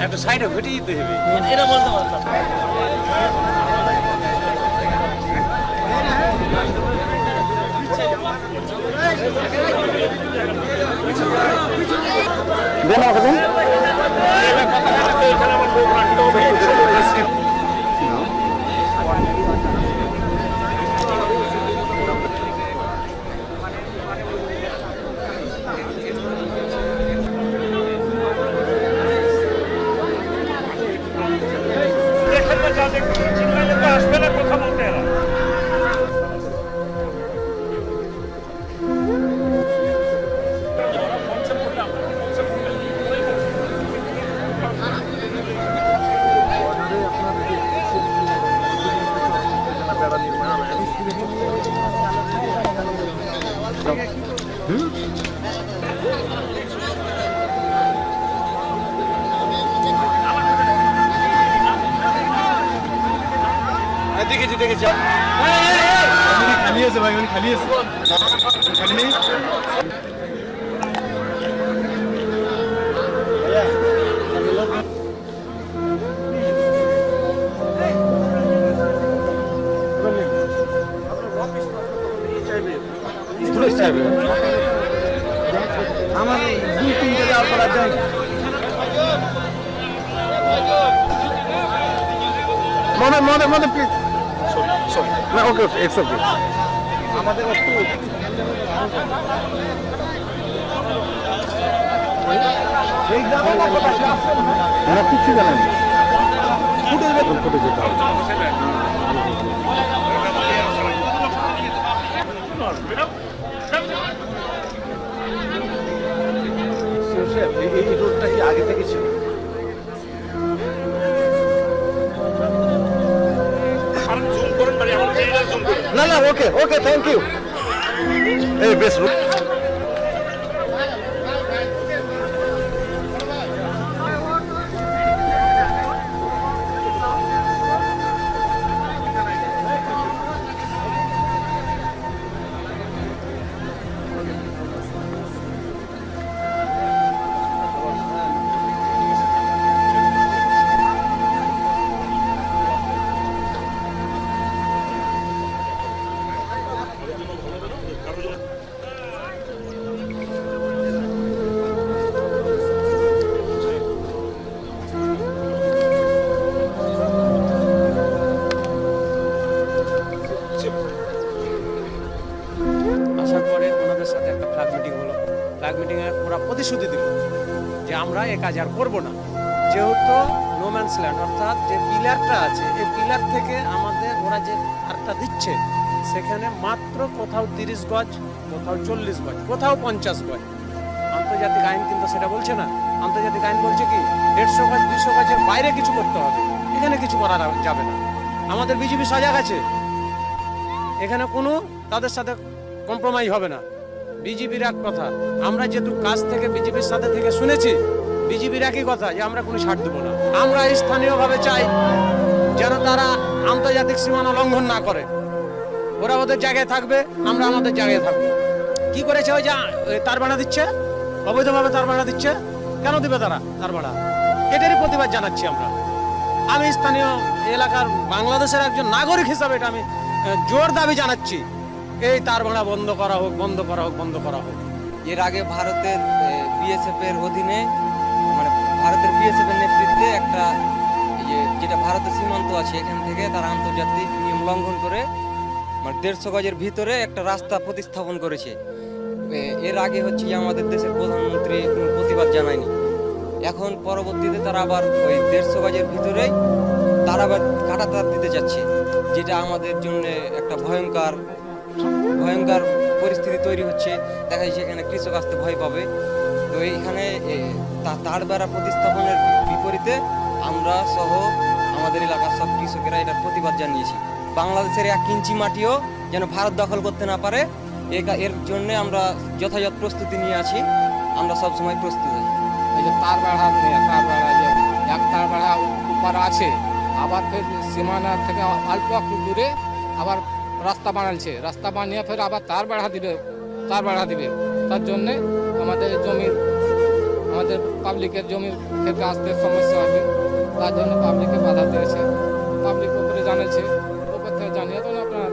একটা সাইডে ঘটিয়ে দিতে হবে। এটা বলতে পারতাম। দেন আমাকে দেন। আসবে না কথা বলতে এরা। দেখেছি দেখেছি। খালি আছে ভাই, উনি খালি আছে, খালি নেই। আমার 2-3 যাওয়ার পর যাই। মনে প্লিজ। না ওকে ওকে, ইটস ওকে। আমাদের একটু আমরা কিছু জানেন ফুটে যেতে হবে। এই রোডটা কি আগে থেকে ছিল? না না ওকে ওকে, থ্যাংক ইউ। এই বেশ ফ্ল্যাগ মিটিংয়ে ওরা প্রতিশ্রুতি দিল যে আমরা এ কাজ আর করবো না, যেহেতু নো ম্যানস ল্যান্ড অর্থাৎ যে পিলারটা আছে এই পিলার থেকে আমাদের ওরা যে তারটা দিচ্ছে সেখানে মাত্র কোথাও 30 গজ, কোথাও 40 গজ, কোথাও 50 গজ। আন্তর্জাতিক আইন কিন্তু সেটা বলছে না। আন্তর্জাতিক আইন বলছে কি 150 গজ 200 গজের বাইরে কিছু করতে হবে, এখানে কিছু করা যাবে না। আমাদের বিজেপি সজাগ আছে, এখানে কোনো তাদের সাথে কম্প্রোমাইজ হবে না। বিজেপির এক কথা, আমরা যেহেতু কাজ থেকে বিজেপির সাথে থেকে শুনেছি, বিজেপির একই কথা যে আমরা কোনো ছাড় দেবো না। আমরা স্থানীয়ভাবে চাই যেন তারা আন্তর্জাতিক সীমানা লঙ্ঘন না করে। ওরা ওদের জায়গায় থাকবে, আমরা আমাদের জায়গায় থাকবো। কি করেছে ওই যে তার ভাড়া দিচ্ছে, অবৈধভাবে তার ভাড়া দিচ্ছে, কেন দিবে তারা তার ভাড়া? এটারই প্রতিবাদ জানাচ্ছি আমরা। আমি স্থানীয় এলাকার বাংলাদেশের একজন নাগরিক হিসাবে এটা আমি জোর দাবি জানাচ্ছি, এই তার ভাড়া বন্ধ করা হোক, বন্ধ করা হোক, বন্ধ করা হোক। এর আগে ভারতের বিএসএফ এর অধীনে, মানে ভারতের বিএসএফ এর নেতৃত্বে একটা যেটা ভারতের সীমান্ত আছে এখান থেকে তারা আন্তর্জাতিক নিয়ম লঙ্ঘন করে মানে 150 গজের ভিতরে একটা রাস্তা প্রতিস্থাপন করেছে। এর আগে হচ্ছে যে আমাদের দেশের প্রধানমন্ত্রী কোনো প্রতিবাদ জানায়নি। এখন পরবর্তীতে তারা আবার ওই 150 গজের ভিতরেই তারা আবার কাঁটাতার দিতে যাচ্ছে, যেটা আমাদের জন্য একটা ভয়ঙ্কর পরিস্থিতি তৈরি হচ্ছে। দেখা যাচ্ছে এখানে কৃষক আসতে ভয় পাবে। তো এইখানে তার বেড়া প্রতিস্থাপনের বিপরীতে আমরা সহ আমাদের এলাকার সব কৃষকেরা এটার প্রতিবাদ জানিয়েছি। বাংলাদেশের 1 ইঞ্চি মাটিও যেন ভারত দখল করতে না পারে, এর জন্য আমরা যথাযথ প্রস্তুতি নিয়ে আছি। আমরা সবসময় প্রস্তুত আছি। এই যে তার বেড়া যে এক তার বেড়া উপর আছে, আবার ফের সীমানা থেকে অল্প একটু দূরে আবার রাস্তা বানাচ্ছে, রাস্তা বানিয়ে ফের আবার তার বেড়া দিবে। তার জন্যে আমাদের আমাদের পাবলিকের জমির থেকে আসতে সমস্যা হবে, তার জন্য পাবলিকে বাধা দিয়েছে, পাবলিক উপরে জানিয়েছে, উপর থেকে জানিয়ে তো আপনার